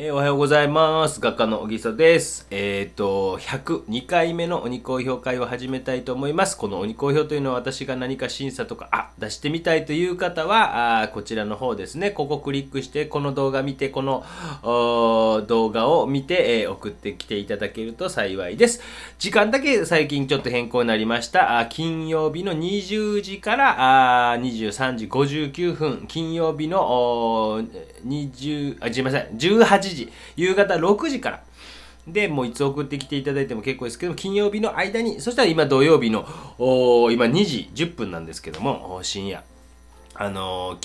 おはようございます。画家の小木曽です。102回目の鬼好評会を始めたいと思います。この鬼好評というのは私が何か審査とか、出してみたいという方は、こちらの方ですね。ここクリックして、この動画見て、この動画を見て、送ってきていただけると幸いです。時間だけ最近ちょっと変更になりました。金曜日の20時から23時59分、金曜日の18時、夕方6時から。で、もういつ送ってきていただいても結構ですけど、金曜日の間に、そしたら今土曜日の、今2時10分なんですけども、深夜。土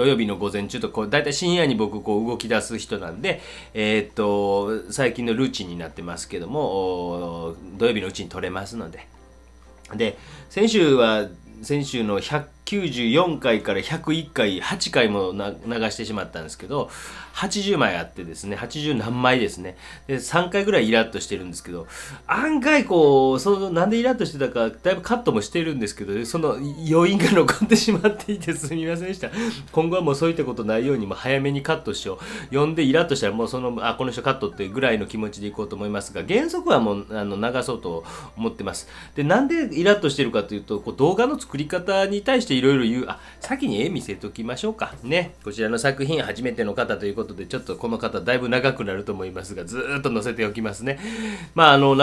曜日の午前中と、だいたい深夜に僕、動き出す人なんで、最近のルーチンになってますけども、土曜日のうちに撮れますので。で、先週の194回から101回、8回も流してしまったんですけど、80枚あってですね、80何枚ですね。で、3回ぐらいイラッとしてるんですけど、案外なんでイラッとしてたか、だいぶカットもしてるんですけど、その余韻が残ってしまっていてすみませんでした。今後はもうそういったことないように、早めにカットしよう。読んでイラッとしたらもうこの人カットってぐらいの気持ちでいこうと思いますが、原則はもう流そうと思ってます。で、なんでイラッとしてるかというと、動画の作り方に対していろいろ言う。先に絵見せときましょうかね。こちらの作品初めての方ということで、ちょっとこの方だいぶ長くなると思いますが、ずーっと載せておきますね。動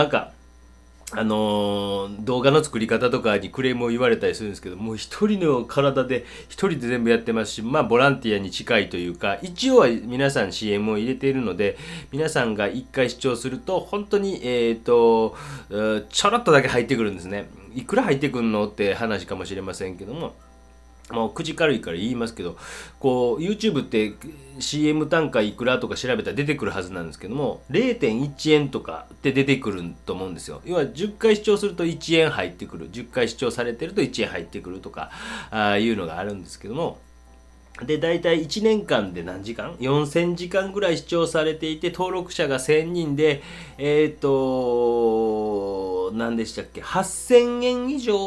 画の作り方とかにクレームを言われたりするんですけど、もう一人の体で一人で全部やってますし、ボランティアに近いというか、一応は皆さん CM を入れているので、皆さんが一回視聴すると本当にちょろっとだけ入ってくるんですね。いくら入ってくるのって話かもしれませんけども、もう口軽いから言いますけど、YouTube って CM 単価いくらとか調べたら出てくるはずなんですけども、 0.1 円とかって出てくると思うんですよ。要は10回視聴すると1円入ってくる、10回視聴されてると1円入ってくるとかいうのがあるんですけども、で、大体1年間で何時間 ?4000 時間ぐらい視聴されていて、登録者が1000人で、何でしたっけ、8000円以上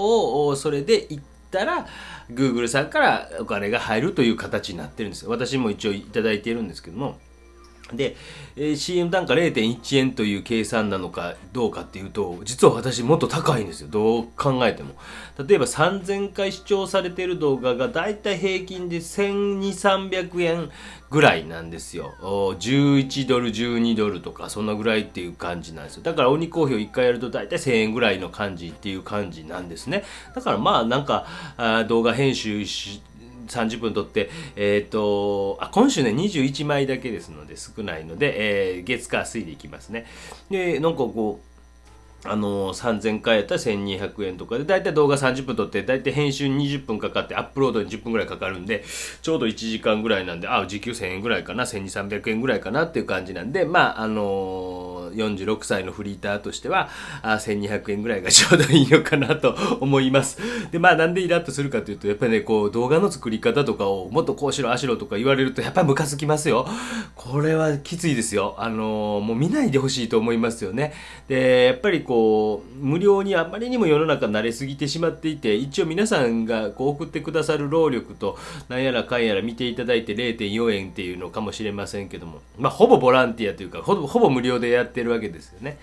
をそれでいったら、Google さんからお金が入るという形になってるんですよ。私も一応いただいているんですけども。で、CM 単価 0.1 円という計算なのかどうかっていうと、実は私もっと高いんですよ。どう考えても。例えば3000回視聴されている動画がだいたい平均で1200、300円ぐらいなんですよ。11ドル、12ドルとかそんなぐらいっていう感じなんですよ。だから鬼好評1回やるとだいたい1000円ぐらいの感じっていう感じなんですね。だから動画編集30分撮って、今週ね、21枚だけですので少ないので、月火水でいきますね。で、3000回やったら1200円とかで、だいたい動画30分撮って、だいたい編集に20分かかって、アップロードに10分ぐらいかかるんで、ちょうど1時間ぐらいなんで、時給1000円ぐらいかな、1200、300円ぐらいかなっていう感じなんで、46歳のフリーターとしては、1200円ぐらいがちょうどいいのかなと思います。で、なんでイラッとするかというと、やっぱりね、動画の作り方とかをもっとこうしろ、あしろとか言われると、やっぱりムカつきますよ。これはきついですよ。もう見ないでほしいと思いますよね。で、やっぱり無料にあまりにも世の中慣れすぎてしまっていて、一応皆さんが送ってくださる労力となんやらかんやら見ていただいて 0.4 円っていうのかもしれませんけども、ほぼボランティアというかほぼ無料でやってるわけですよね。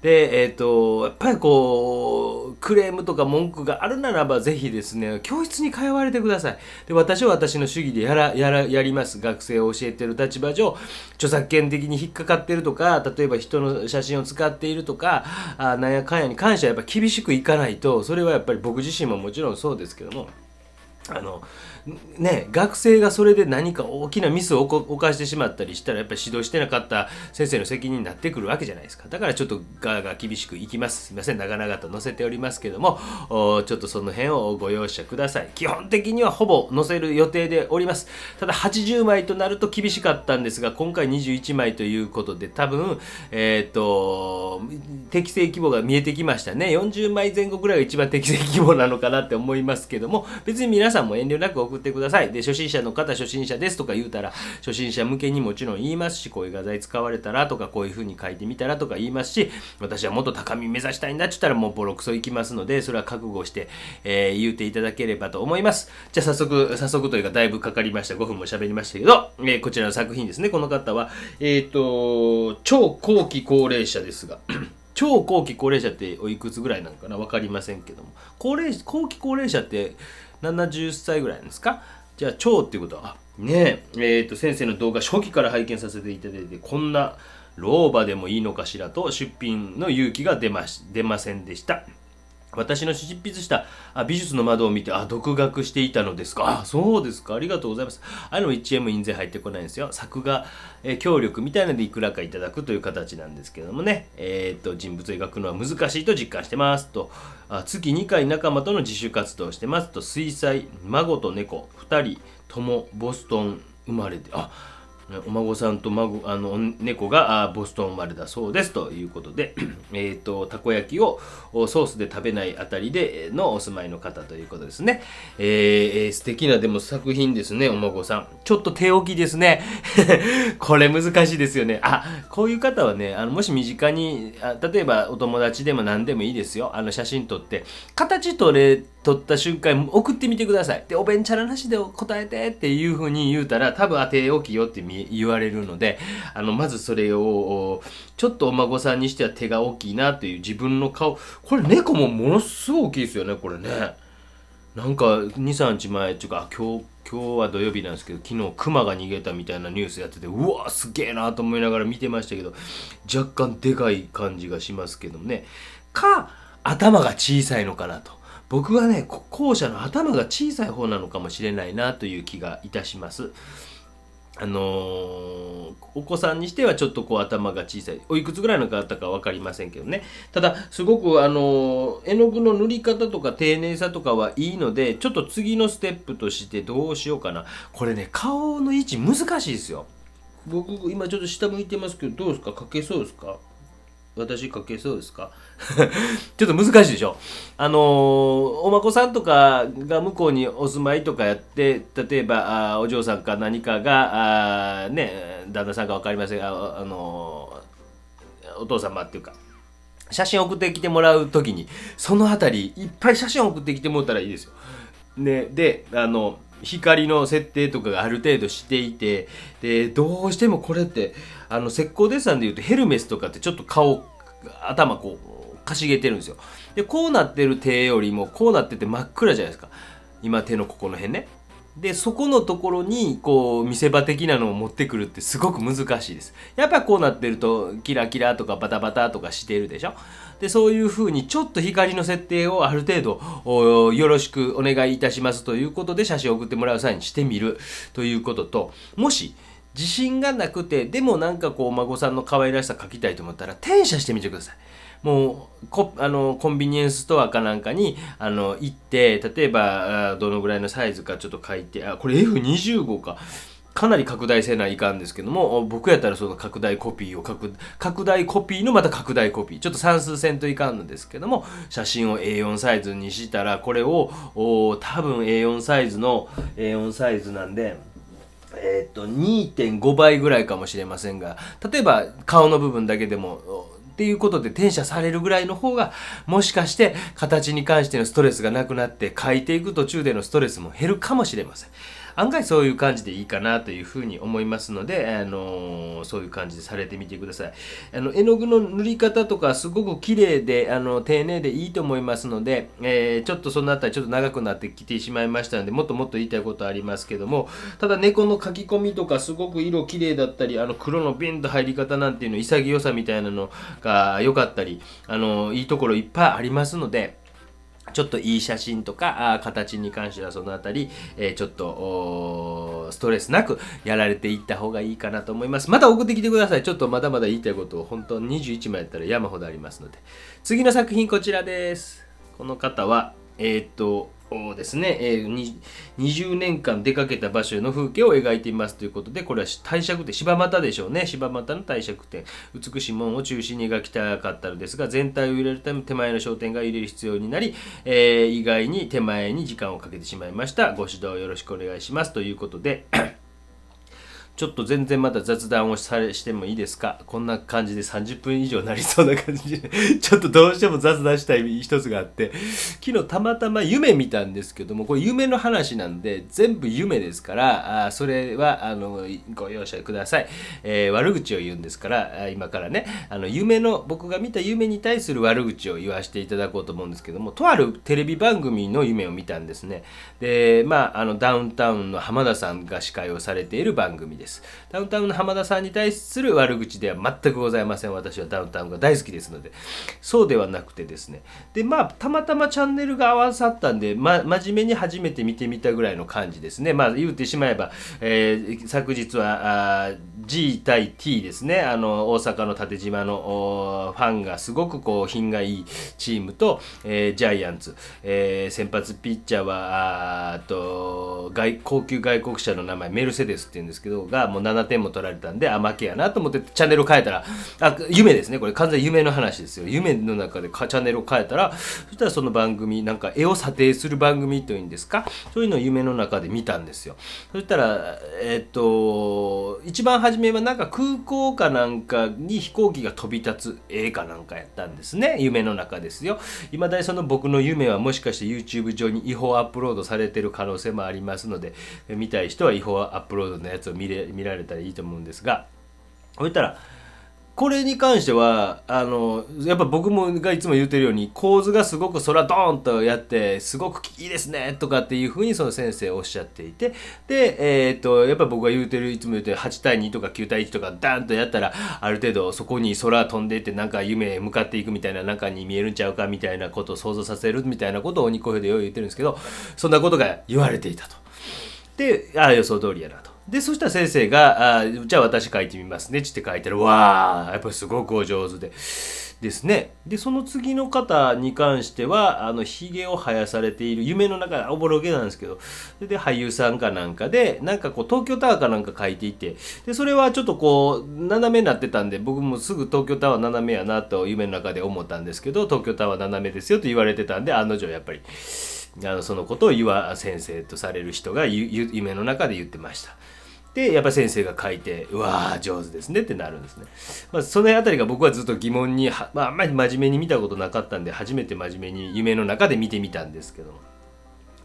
で、やっぱりクレームとか文句があるならば、ぜひですね、教室に通われてください。で、私は私の主義でやります。学生を教えてる立場上、著作権的に引っかかってるとか、例えば人の写真を使っているとか、なんやかんやに関してはやっぱ厳しくいかないと、それはやっぱり僕自身ももちろんそうですけども、学生がそれで何か大きなミスを犯してしまったりしたら、やっぱり指導してなかった先生の責任になってくるわけじゃないですか。だからちょっとガーガー厳しくいきます。すいません、長々と載せておりますけども、ちょっとその辺をご容赦ください。基本的にはほぼ載せる予定でおります。ただ80枚となると厳しかったんですが、今回21枚ということで、多分適正規模が見えてきましたね。40枚前後ぐらいが一番適正規模なのかなって思いますけども、別に皆皆さんも遠慮なく送ってください。で、初心者の方、初心者ですとか言うたら、初心者向けにもちろん言いますし、こういう画材使われたらとか、こういう風に書いてみたらとか言いますし、私はもっと高み目指したいんだって言ったらもうボロクソいきますので、それは覚悟して、言うていただければと思います。じゃあ早速というかだいぶかかりました。5分も喋りましたけど、こちらの作品ですね。この方は、超後期高齢者ですが、超後期高齢者っておいくつぐらいなのかな分かりませんけども、後期高齢者って70歳ぐらいなんですか？じゃあ超っていうことはね先生の動画初期から拝見させていただいて、こんな老婆でもいいのかしらと出品の勇気が出ませんでした。私の執筆した美術の窓を見て、独学していたのですか。そうですか。ありがとうございます。1円も印税入ってこないんですよ。作画、協力みたいなのでいくらかいただくという形なんですけどもね。人物を描くのは難しいと実感してますと。月2回仲間との自主活動をしてますと。水彩、孫と猫、2人ともボストン生まれて、お孫さんと猫がボストン生まれだそうですということでたこ焼きをソースで食べないあたりでのお住まいの方ということですね。素敵なでも作品ですね。お孫さんちょっと手置きですねこれ難しいですよね。こういう方はね、もし身近に例えばお友達でも何でもいいですよ。写真撮って形撮った瞬間送ってみてください。で、おべんちゃらなしで答えてっていう風に言うたら、多分手置きよって言われるので、まずそれをちょっとお孫さんにしては手が大きいなという自分の顔。これ猫もものすごい大きいですよね。これね、なんか 2,3 日前っていうか、今日は土曜日なんですけど、昨日クマが逃げたみたいなニュースやってて、うわすげえなと思いながら見てましたけど、若干でかい感じがしますけどね。頭が小さいのかなと。僕はね、後者の頭が小さい方なのかもしれないなという気がいたします。お子さんにしてはちょっと頭が小さい、おいくつぐらいの方か分かりませんけどね。ただすごく絵の具の塗り方とか丁寧さとかはいいので、ちょっと次のステップとしてどうしようかな。これね、顔の位置難しいですよ。僕今ちょっと下向いてますけど、どうですか？描けそうですか？私描けそうですか？ちょっと難しいでしょ。お孫さんとかが向こうにお住まいとかやって、例えばお嬢さんか何かが旦那さんか分かりませんが、お父様っていうか写真送ってきてもらうときに、そのあたりいっぱい写真送ってきてもらったらいいですよ。ね、で光の設定とかがある程度していて、でどうしてもこれって石膏デッサンでいうとヘルメスとかってちょっと頭かしげてるんですよ。でこうなってる手よりもこうなってて真っ暗じゃないですか。今手のここの辺ね。でそこのところに見せ場的なのを持ってくるってすごく難しいです。やっぱりこうなってるとキラキラとかバタバタとかしてるでしょ。でそういう風にちょっと光の設定をある程度よろしくお願いいたしますということで写真を送ってもらう際にしてみるということと、もし自信がなくてでもなんかお孫さんの可愛らしさ描きたいと思ったら転写してみてください。もうコンビニエンスストアかなんかに行って、例えばどのぐらいのサイズかちょっと書いて、これ F25 かなり拡大せないかんですけども、僕やったらその拡大コピーのまた拡大コピー、ちょっと算数せんといかんのですけども、写真を A4 サイズにしたら、これを多分 A4 サイズなんで2.5 倍ぐらいかもしれませんが、例えば顔の部分だけでもっていうことで転写されるぐらいの方が、もしかして形に関してのストレスがなくなって、描いていく途中でのストレスも減るかもしれません。案外そういう感じでいいかなというふうに思いますので、そういう感じでされてみてください。絵の具の塗り方とかすごく綺麗で丁寧でいいと思いますので、ちょっとそのあたりちょっと長くなってきてしまいましたので、もっともっと言いたいことありますけども、ただ猫の描き込みとかすごく色綺麗だったり、黒のビンと入り方なんていうの潔さみたいなのが良かったり、いいところいっぱいありますので、ちょっといい写真とか形に関してはそのあたり、ちょっとストレスなくやられていった方がいいかなと思います。また送ってきてください。ちょっとまだまだ言いたいことを本当21枚やったら山ほどありますので。次の作品こちらです。この方はですね、20年間出かけた場所の風景を描いていますということで、これは帝釈天、柴又でしょうね。柴又の帝釈天。美しい門を中心に描きたかったのですが、全体を入れるため手前の焦点が入れる必要になり、意外に手前に時間をかけてしまいました。ご指導よろしくお願いしますということで、ちょっと全然また雑談をしてもいいですか。こんな感じで30分以上になりそうな感じでちょっとどうしても雑談したい一つがあって、昨日たまたま夢見たんですけども、これ夢の話なんで全部夢ですから、それはご容赦ください。悪口を言うんですから、今からね、僕が見た夢に対する悪口を言わせていただこうと思うんですけども、とあるテレビ番組の夢を見たんですね。で、ダウンタウンの浜田さんが司会をされている番組です。ダウンタウンの浜田さんに対する悪口では全くございません。私はダウンタウンが大好きですので。そうではなくてですね。で、たまたまチャンネルが合わさったんで、真面目に初めて見てみたぐらいの感じですね。言うてしまえば、昨日はG 対 T ですね。大阪の縦縞のファンがすごく品がいいチームと、ジャイアンツ、先発ピッチャーは高級外国車の名前メルセデスっていうんですけどがもう7点も取られたんで負けやなと思ってチャンネルを変えたら夢ですね。これ完全に夢の話ですよ。夢の中でチャンネルを変えたら、そしたらその番組なんか絵を査定する番組というんですか、そういうのを夢の中で見たんですよ。そしたら一番初めはなんか空港かなんかに飛行機が飛び立つ絵かなんかやったんですね。夢の中ですよ。未だにその僕の夢はもしかして YouTube 上に違法アップロードされてる可能性もありますので、見たい人は違法アップロードのやつを見られたらいいと思うんですが、そういったらこれに関してはやっぱ僕がいつも言ってるように構図がすごく空ドーンとやってすごくいいですねとかっていう風にその先生おっしゃっていて、でやっぱ僕がいつも言ってる8対2とか9対1とかダーンとやったらある程度そこに空飛んでいってなんか夢へ向かっていくみたいな中に見えるんちゃうかみたいなことを想像させるみたいなことを鬼小兵でよう言ってるんですけど、そんなことが言われていたと。で予想通りやなと。でそしたら先生がじゃあ私書いてみますねって書いてる。わーやっぱりすごくお上手でですね。でその次の方に関してはひげを生やされている夢の中でおぼろげなんですけど、で俳優さんかなんかでなんか東京タワーかなんか書いていて、でそれはちょっと斜めになってたんで僕もすぐ東京タワー斜めやなと夢の中で思ったんですけど、東京タワー斜めですよと言われてたんで案の定やっぱりそのことを岩先生とされる人が夢の中で言ってました。でやっぱり先生が書いてうわー上手ですねってなるんですね。そのあたりが僕はずっと疑問にあんまり真面目に見たことなかったんで初めて真面目に夢の中で見てみたんですけども、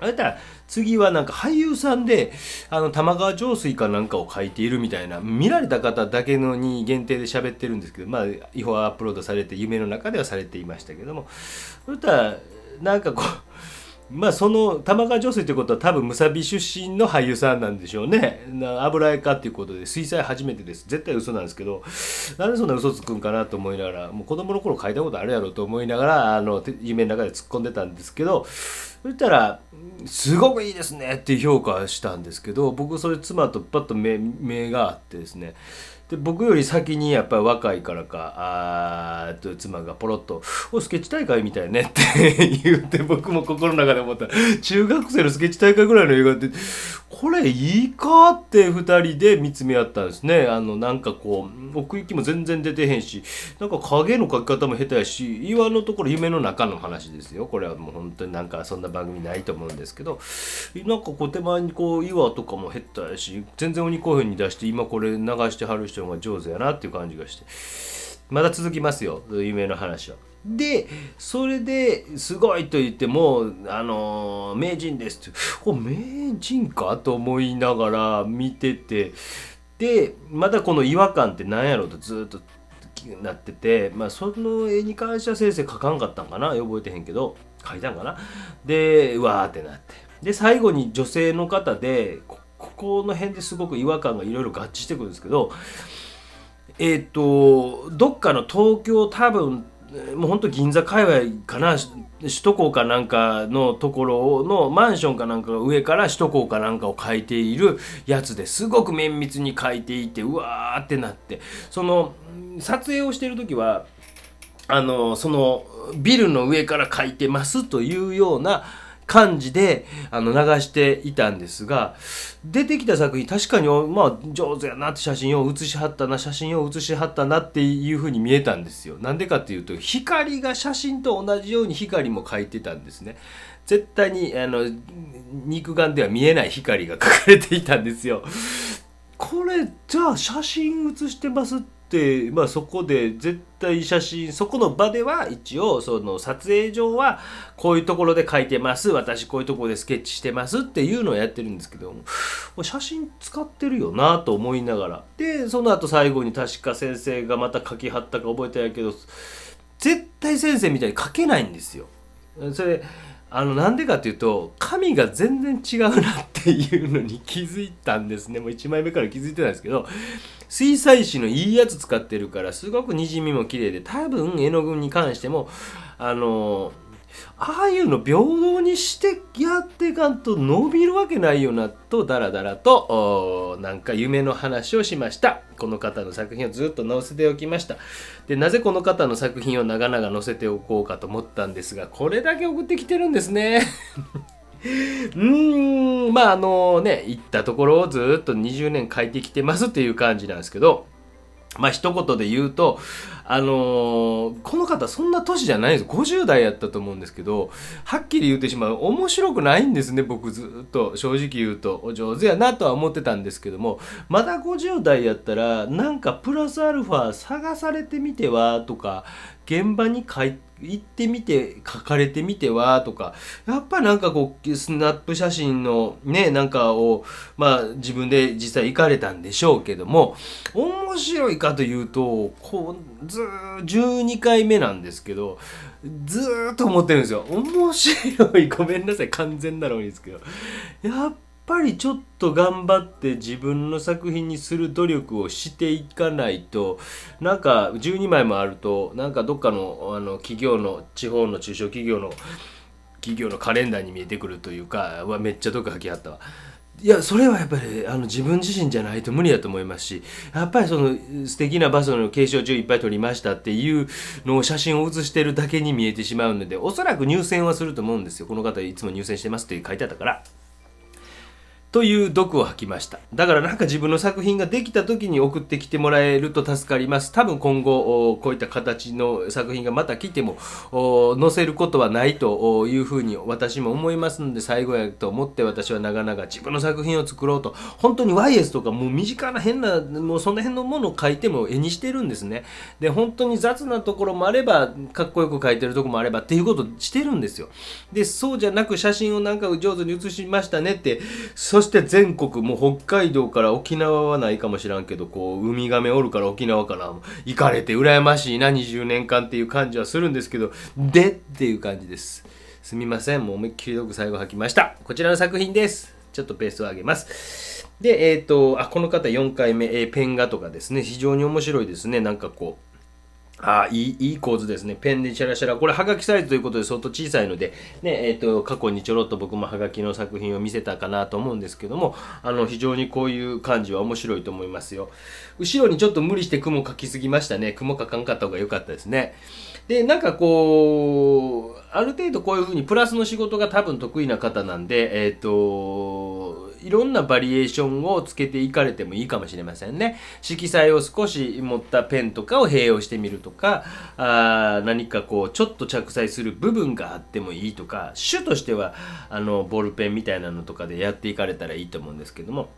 あれだら次はなんか俳優さんで玉川上水かなんかを書いているみたいな、見られた方だけのに限定で喋ってるんですけど、違法アップロードされて夢の中ではされていましたけども、そしたらなんかその玉川上水ということは多分むさび出身の俳優さんなんでしょうね。油絵家っていうことで水彩初めてです。絶対嘘なんですけど、なんでそんな嘘つくんかなと思いながら、もう子供の頃書いたことあるやろと思いながら夢の中で突っ込んでたんですけど、そしたらすごくいいですねっていう評価したんですけど、僕それ妻とパッと目があってですね、で僕より先にやっぱり若いからか妻がポロッと「スケッチ大会みたいね」って言って僕も心の中で思った。中学生のスケッチ大会ぐらいの映画ってこれいいかって2人で見つめ合ったんですね。なんか奥行きも全然出てへんし、なんか影の描き方も下手やし、岩のところ夢の中の話ですよ。これはもう本当になんかそんな番組ないと思うんですけど、なんか手前に岩とかも下手やし、全然鬼興奮に出して今これ流してはる人が上手やなっていう感じがして、まだ続きますよ夢の話は。でそれですごいと言っても名人ですって名人かと思いながら見てて、でまたこの違和感って何やろうとずっとなってて、その絵に関しては先生描かんかったんかな覚えてへんけど描いたんかな。でうわーってなって、で最後に女性の方でここの辺ですごく違和感がいろいろ合致してくるんですけど、どっかの東京多分もうほんと銀座界隈かな、首都高かなんかのところのマンションかなんかが上から首都高かなんかを描いているやつですごく綿密に描いていてうわーってなって、その撮影をしてる時はそのビルの上から描いてますというような感じで流していたんですが、出てきた作品確かにまあ上手やなって、写真を写しはったなっていう風に見えたんですよ。なんでかっていうと、光が写真と同じように光も描いてたんですね。絶対に肉眼では見えない光が描かれていたんですよ。これじゃあ写真写してますって、まあそこで絶対写真、そこの場では一応その撮影上はこういうところで描いてます、私こういうところでスケッチしてますっていうのをやってるんですけど、写真使ってるよなと思いながら、でその後最後に確か先生がまた描きはったか覚えてないけど、絶対先生みたいに描けないんですよ。それなんでかっていうと、紙が全然違うなっていうのに気づいたんですね。もう1枚目から気づいてたんですけど、水彩紙のいいやつ使ってるから、すごくにじみも綺麗で、多分絵の具に関してもああいうの平等にしてやっていかんと伸びるわけないよなと、だらだらとなんか夢の話をしました。この方の作品をずっと載せておきました。で、なぜこの方の作品を長々載せておこうかと思ったんですが、これだけ送ってきてるんですね。まあ行ったところをずっと20年書いてきてますっていう感じなんですけど、まあ一言で言うと、この方そんな年じゃないです。50代やったと思うんですけど、はっきり言ってしまう、面白くないんですね。僕ずっと正直言うとお上手やなとは思ってたんですけども、まだ50代やったらなんかプラスアルファ探されてみてはとか、現場に行ってみて書かれてみてはとか、やっぱなんかこうスナップ写真のねなんかをまあ自分で実際行かれたんでしょうけども、面白いかというと、こう12回目なんですけど、ずーっと思ってるんですよ。面白い、ごめんなさい、完全なのにですけど、やっぱりちょっと頑張って自分の作品にする努力をしていかないと、なんか12枚もあると、なんかどっかの企業の、地方の中小企業のカレンダーに見えてくるというか、うわめっちゃどっか書きはったわ。いや、それはやっぱり自分自身じゃないと無理だと思いますし、やっぱりその素敵なバスの景勝中いっぱい撮りましたっていうのを写真を写してるだけに見えてしまうので、おそらく入選はすると思うんですよ。この方いつも入選してますって書いてあったから。という毒を吐きました。だからなんか自分の作品ができた時に送ってきてもらえると助かります。多分今後こういった形の作品がまた来ても載せることはないというふうに私も思いますので、最後やと思って私は長々自分の作品を作ろうと、本当に YS とかもう身近な変な、もうその辺のものを描いても絵にしてるんですね。で、本当に雑なところもあればかっこよく描いてるところもあればっていうことをしてるんですよ。で、そうじゃなく写真をなんか上手に写しましたねって、そして全国、もう北海道から沖縄はないかもしらんけど、こうウミガメおるから沖縄から行かれて羨ましいな20年間っていう感じはするんですけど、でっていう感じです。すみません、もう思いっきりよく最後吐きました。こちらの作品です。ちょっとペースを上げます。で、この方4回目、ペン画とかですね、非常に面白いですね。なんかこういい構図ですね。ペンでシャラシャラ。これ、はがきサイズということで相当小さいので、ね、過去にちょろっと僕もはがきの作品を見せたかなと思うんですけども、非常にこういう感じは面白いと思いますよ。後ろにちょっと無理して雲描きすぎましたね。雲描かんかった方が良かったですね。で、なんかこう、ある程度こういう風にプラスの仕事が多分得意な方なんで、いろんなバリエーションをつけていかれてもいいかもしれませんね。色彩を少し持ったペンとかを併用してみるとか、何かこうちょっと着彩する部分があってもいいとか、主としてはボールペンみたいなのとかでやっていかれたらいいと思うんですけども、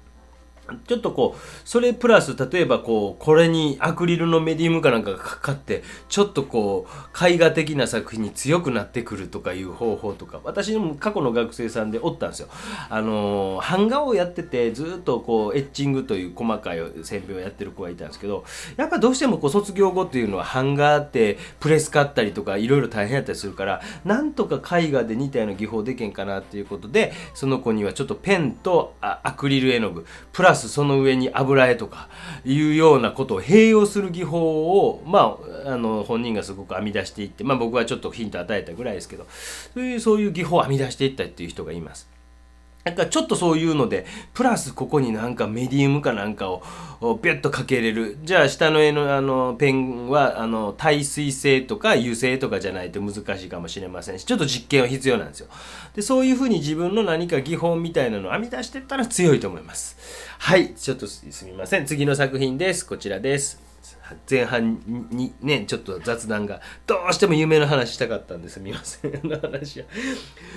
ちょっとこうそれプラス例えばこれにアクリルのメディウムかなんかがかかってちょっとこう絵画的な作品に強くなってくるとかいう方法とか、私も過去の学生さんでおったんですよ。版画をやっててずっとこうエッチングという細かい線描をやってる子がいたんですけど、やっぱどうしてもこう卒業後っていうのは版画ってプレス買ったりとかいろいろ大変やったりするから、なんとか絵画で似たような技法できんかなっていうことで、その子にはちょっとペンとアクリル絵の具プラスその上に油絵とかいうようなことを併用する技法を、本人がすごく編み出していって、僕はちょっとヒント与えたぐらいですけど、そういう技法を編み出していったっていう人がいます。なんかちょっとそういうのでプラスここになんかメディウムかなんかをビュッとかけれる。じゃあ下の絵のペンは耐水性とか油性とかじゃないと難しいかもしれませんし、ちょっと実験は必要なんですよ。でそういうふうに自分の何か技法みたいなのを編み出していったら強いと思います。はい、ちょっとすみません。次の作品です。こちらです。前半にねちょっと雑談がどうしても夢の話したかったんです。みません話は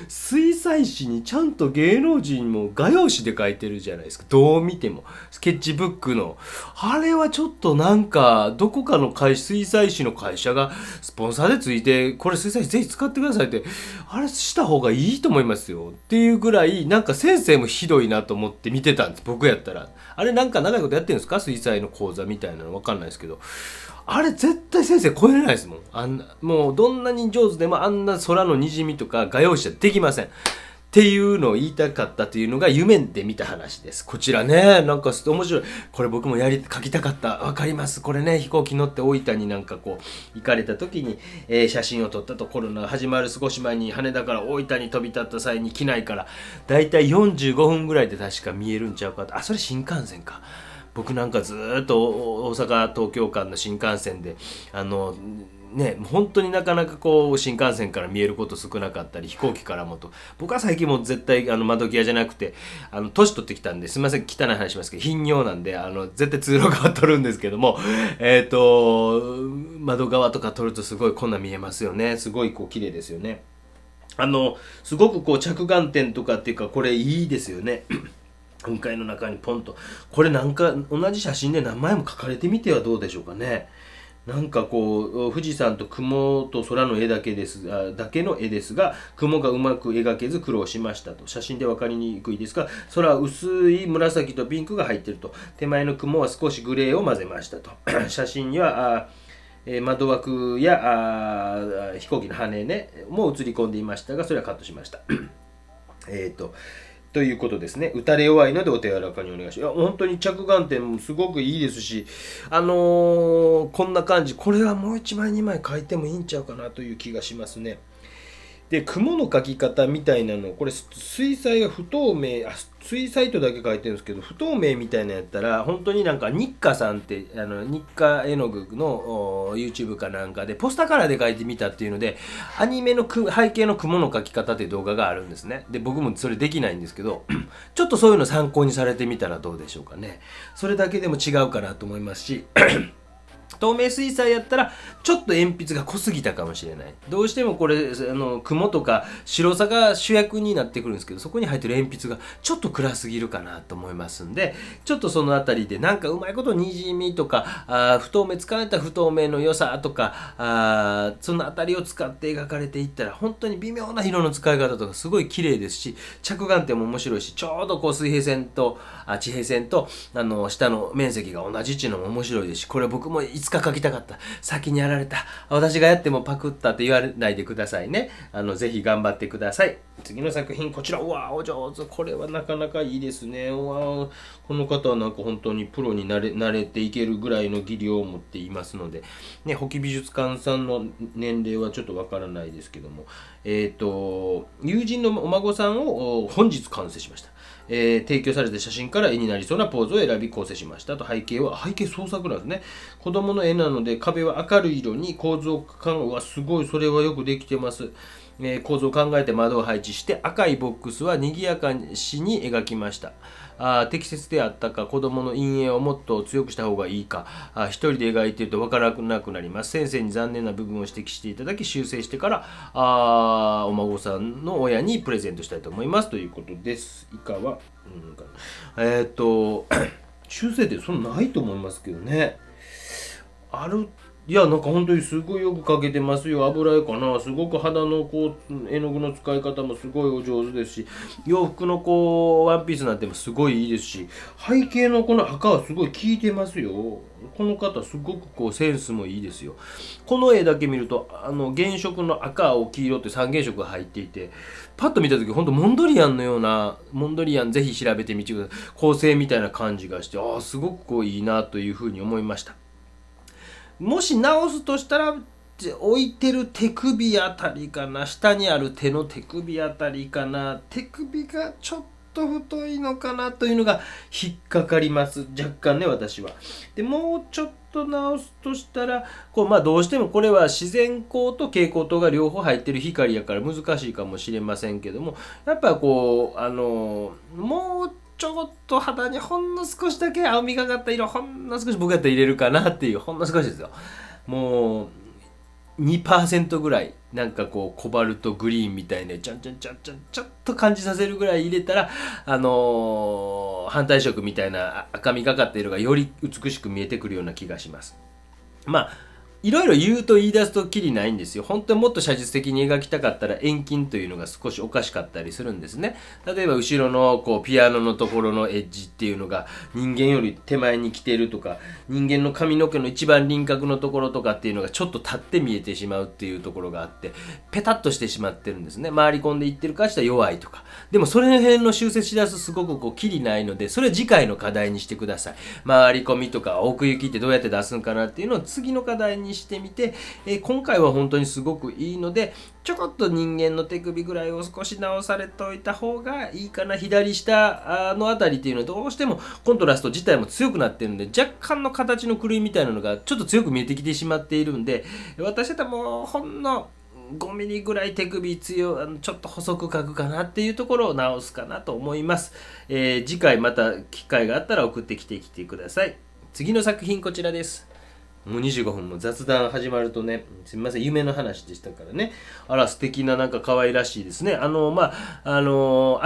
水彩紙にちゃんと芸能人も画用紙で描いてるじゃないですか。どう見てもスケッチブックのあれはちょっとなんかどこかの水彩紙の会社がスポンサーでついてこれ水彩紙ぜひ使ってくださいってあれした方がいいと思いますよっていうぐらいなんか先生もひどいなと思って見てたんです。僕やったらあれなんか長いことやってるんですか、水彩の講座みたいなの分かんないですけど、あれ絶対先生超えれないですもん。もうどんなに上手でもあんな空の滲みとか画用紙はできませんっていうのを言いたかったというのが夢で見た話です。こちらねなんか面白い。これ僕も描きたかった。わかります。これね飛行機乗って大分になんかこう行かれた時に、写真を撮ったと。コロナ始まる少し前に羽田から大分に飛び立った際に機内からだいたい45分ぐらいで確か見えるんちゃうかと。それ新幹線か。僕なんかずっと大阪東京間の新幹線で本当になかなかこう新幹線から見えること少なかったり飛行機からもと。僕は最近もう絶対窓際じゃなくて年取ってきたんですいません汚い話しますけど頻尿なんで絶対通路側撮るんですけども窓側とか撮るとすごいこんな見えますよね。すごいこう綺麗ですよね。すごくこう着眼点とかっていうかこれいいですよね。雲海の中にポンとこれなんか同じ写真で何枚も描かれてみてはどうでしょうかね。なんかこう富士山と雲と空の絵だけの絵ですが雲がうまく描けず苦労しましたと。写真で分かりにくいですが空は薄い紫とピンクが入っていると。手前の雲は少しグレーを混ぜましたと。写真には窓枠や飛行機の羽ねも映り込んでいましたがそれはカットしました。ということですね。打たれ弱いのでお手柔らかにお願いします。いや本当に着眼点もすごくいいですしこんな感じ。これはもう1枚2枚描いてもいいんちゃうかなという気がしますね。で雲の描き方みたいなのこれ水彩が不透明水彩とだけ描いてるんですけど不透明みたいなやったら本当になんか日課さんって日課絵の具の YouTube かなんかでポスターカラーで描いてみたっていうのでアニメの背景の雲の描き方っていう動画があるんですね。で僕もそれできないんですけどちょっとそういうの参考にされてみたらどうでしょうかね。それだけでも違うかなと思いますし透明水彩やったらちょっと鉛筆が濃すぎたかもしれない。どうしてもこれ雲とか白さが主役になってくるんですけどそこに入ってる鉛筆がちょっと暗すぎるかなと思いますんでちょっとそのあたりでなんかうまいことにじみとか不透明使われた不透明の良さとかそのあたりを使って描かれていったら本当に微妙な色の使い方とかすごい綺麗ですし着眼点も面白いしちょうどこう水平線と地平線と下の面積が同じっていうのも面白いですしこれ僕もいつか描きたかった。先にやられた。私がやってもパクったって言わないでくださいね。ぜひ頑張ってください。次の作品こちら。うわお上手。これはなかなかいいですね。うわこの方はなんか本当にプロになれていけるぐらいの技量を持っていますのでね。保木美術館さんの年齢はちょっとわからないですけども友人のお孫さんを本日完成しました。提供された写真から絵になりそうなポーズを選び構成しました。と背景創作なんですね。子供の絵なので壁は明るい色に構造感すごいそれはよくできてます。構造を考えて窓を配置して赤いボックスは賑やかしに描きました。適切であったか子供の陰影をもっと強くした方がいいか一人で描いていると分からなくなります。先生に残念な部分を指摘していただき修正してからお孫さんの親にプレゼントしたいと思いますということです。以下は、修正ってそんなないと思いますけどね。いやなんか本当にすごいよく描けてますよ。油絵かな。すごく肌のこう絵の具の使い方もすごいお上手ですし洋服のこうワンピースなんてもすごいいいですし背景のこの赤はすごい効いてますよ。この方すごくこうセンスもいいですよ。この絵だけ見ると原色の赤青黄色って三原色が入っていてパッと見た時本当モンドリアンのようなモンドリアンぜひ調べてみてください。構成みたいな感じがしてすごくこういいなというふうに思いました。もし直すとしたら置いてる手首あたりかな。下にある手の手首あたりかな。手首がちょっと太いのかなというのが引っかかります。若干ね、私は。で、もうちょっと直すとしたら、どうしてもこれは自然光と蛍光灯が両方入ってる光やから難しいかもしれませんけども、やっぱもうちょっと肌にほんの少しだけ青みがかった色、ほんの少し僕やったら入れるかなっていう、ほんの少しですよ。もう、2% ぐらいなんかコバルトグリーンみたいなちょっと感じさせるぐらい入れたら反対色みたいな赤みがかった色がより美しく見えてくるような気がします。いろいろ言うと言い出すときりないんですよ。本当にもっと写実的に描きたかったら遠近というのが少しおかしかったりするんですね。例えば後ろのピアノのところのエッジっていうのが人間より手前に来てるとか、人間の髪の毛の一番輪郭のところとかっていうのがちょっと立って見えてしまうっていうところがあって、ペタッとしてしまってるんですね。回り込んでいってるからしたら弱いとか。でもそれの辺の修正しだすすごくきりないので、それは次回の課題にしてください。回り込みとか奥行きってどうやって出すんかなっていうのを次の課題にしてみて、今回は本当にすごくいいので、ちょこっと人間の手首ぐらいを少し直されておいた方がいいかな。左下のあたりっていうのはどうしてもコントラスト自体も強くなってるんで、若干の形の狂いみたいなのがちょっと強く見えてきてしまっているんで、私だったらもうほんの5ミリぐらい手首ちょっと細く描くかなっていうところを直すかなと思います。次回また機会があったら送ってきてください。次の作品こちらです。もう25分も雑談始まるとね、すみません、夢の話でしたからね。あら、素敵ななんか可愛らしいですね。ア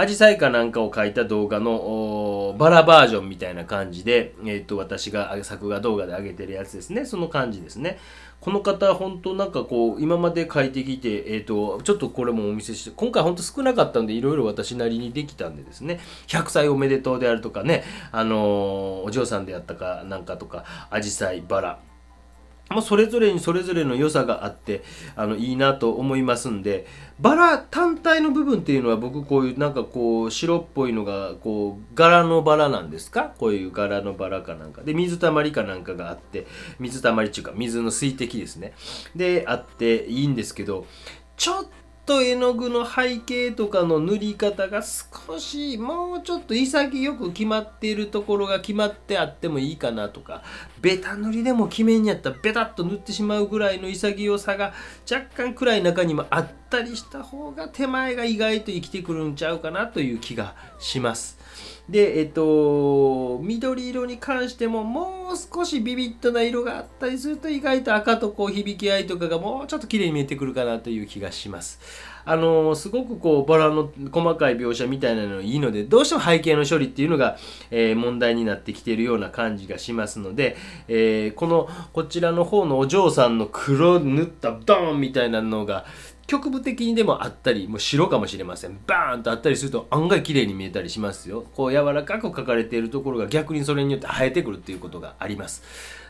ジサイかなんかを描いた動画のバラバージョンみたいな感じで、私が作画動画で上げてるやつですね。その感じですね。この方、本当なんか今まで描いてきて、ちょっとこれもお見せして、今回本当少なかったんで、いろいろ私なりにできたんでですね、100歳おめでとうであるとかね、お嬢さんであったかなんかとか、アジサイ、バラ、それぞれにそれぞれの良さがあっていいなと思いますんで、バラ単体の部分っていうのは僕こういうなんか白っぽいのが柄のバラなんですか、こういう柄のバラかなんかで水たまりかなんかがあって、水たまりっていうか水の水滴ですねであっていいんですけど、ちょっと絵の具の背景とかの塗り方が少しもうちょっと潔く決まっているところが決まってあってもいいかなとか、ベタ塗りでも決めんやったらベタっと塗ってしまうぐらいの潔さが若干暗い中にもあったりした方が手前が意外と生きてくるんちゃうかなという気がします。で、緑色に関してももう少しビビッドな色があったりすると意外と赤と響き合いとかがもうちょっと綺麗に見えてくるかなという気がします。すごくバラの細かい描写みたいなのいいので、どうしても背景の処理っていうのが、問題になってきているような感じがしますので、こちらの方のお嬢さんの黒塗ったドーンみたいなのが局部的にでもあったり、もう白かもしれません。バーンとあったりすると案外綺麗に見えたりしますよ。柔らかく描かれているところが逆にそれによって生えてくるっていうことがあります。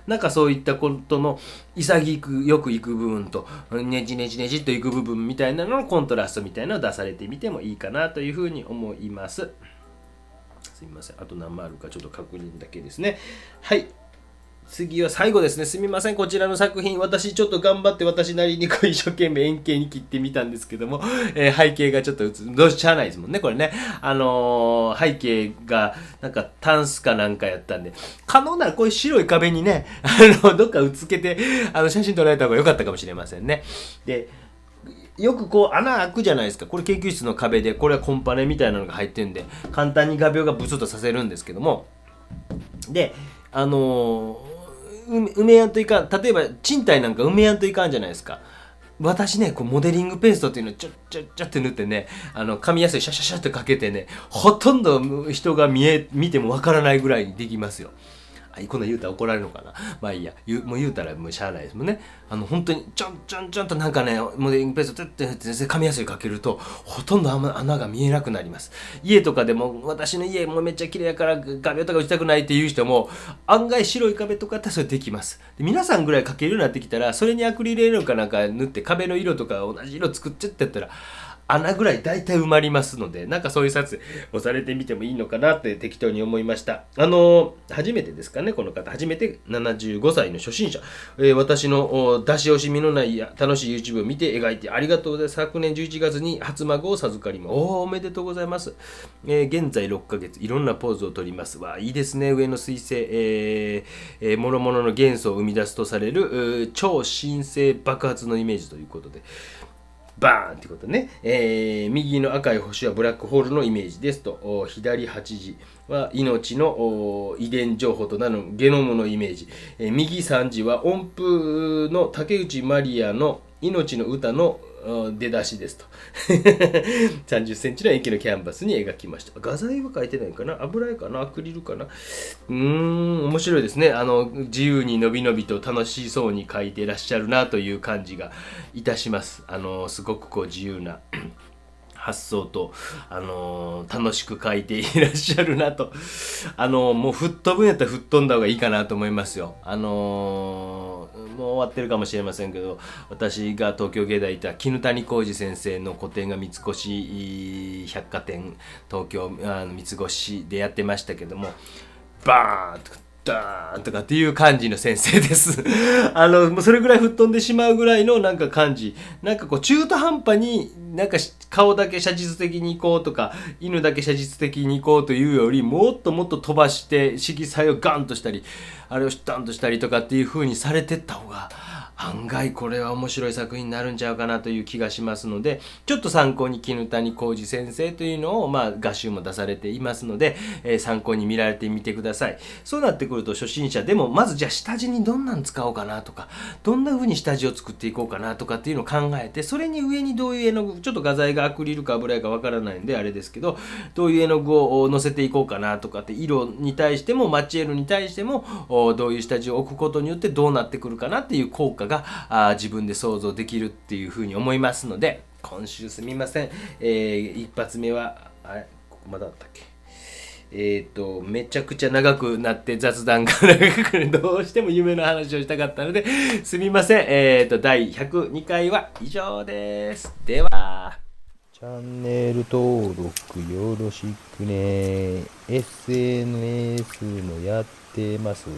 なんかそういったことの潔くよくいく部分とねじねじねじっといく部分みたいなののコントラストみたいなのを出されてみてもいいかなというふうに思います。すいません。あと何もあるかちょっと確認だけですね。はい。次は最後ですね。すみません。こちらの作品、私ちょっと頑張って私なりに一生懸命円形に切ってみたんですけども、背景がちょっとどうしゃあないですもんね、これね。背景がなんかタンスかなんかやったんで、可能ならこういう白い壁にね、どっかうつけて、写真撮られた方が良かったかもしれませんね。で、よく穴開くじゃないですか。これ研究室の壁で、これはコンパネみたいなのが入ってるんで、簡単に画鋲がブツッとさせるんですけども、で、埋めやんといかん、例えば賃貸なんか埋めやんといかんじゃないですか。私ね、モデリングペーストっていうのをちょって塗ってね、紙やすいシャシャシャってかけてね、ほとんど人が見てもわからないぐらいにできますよ。こんなん言うたら怒られるのかな。まあいいや。もう言うたらもうしゃあないですもんね。本当にちょんとなんかね、モデリングペーストって紙やすいかけると、ほとんど穴が見えなくなります。家とかでも、私の家もめっちゃ綺麗やから壁とか打ちたくないっていう人も、案外白い壁とかってそれできます。で皆さんぐらいかけるようになってきたら、それにアクリル絵のかなんか塗って壁の色とか同じ色作っちゃってやったら、穴ぐらい大体埋まりますので、なんかそういう撮影をされてみてもいいのかなって適当に思いました。初めてですかね、この方。初めて75歳の初心者。私の出し惜しみのない楽しい YouTube を見て描いてありがとうございます。昨年11月に初孫を授かります。おめでとうございます。現在6ヶ月、いろんなポーズをとります。いいですね。上の彗星、諸々の元素を生み出すとされる超新星爆発のイメージということで。バーンってことね、右の赤い星はブラックホールのイメージですと、左8時は命の遺伝情報となるゲノムのイメージ、右3時は音符の竹内まりやの命の歌の出だしですと30センチの円形のキャンバスに描きました。画材は描いてないかな、油絵かな、アクリルかな。面白いですね。自由にのびのびと楽しそうに描いていらっしゃるなという感じがいたします。すごくこう自由な発想と、楽しく描いていらっしゃるなと。もう吹っ飛ぶんやったら吹っ飛んだ方がいいかなと思いますよ。もう終わってるかもしれませんけど、私が東京芸大いた絹谷浩二先生の個展が三越百貨店東京三越でやってましたけども、バーンとかダーンとかっていう感じの先生ですもうそれぐらい吹っ飛んでしまうぐらいのなんか感じ、なんかこう中途半端になんか顔だけ写実的に行こうとか犬だけ写実的に行こうというより、もっともっと飛ばして色彩をガンとしたりあれをシュッタンとしたりとかっていう風にされてった方が案外これは面白い作品になるんちゃうかなという気がしますので、ちょっと参考に絹谷浩二先生というのを画集も出されていますので、参考に見られてみてください。そうなってくると初心者でもまずじゃあ下地にどんなん使おうかなとか、どんな風に下地を作っていこうかなとかっていうのを考えて、それに上にどういう絵の具、ちょっと画材がアクリルか油絵かわからないんであれですけど、どういう絵の具を乗せていこうかなとかって、色に対してもマッチエルに対してもどういう下地を置くことによってどうなってくるかなっていう効果が自分で想像できるっていうふうに思いますので、今週すみません、一発目はここまだあったっけ、めちゃくちゃ長くなって雑談が長くどうしても夢の話をしたかったのですみません。第102回は以上です。ではチャンネル登録よろしくね。SNS もやってます。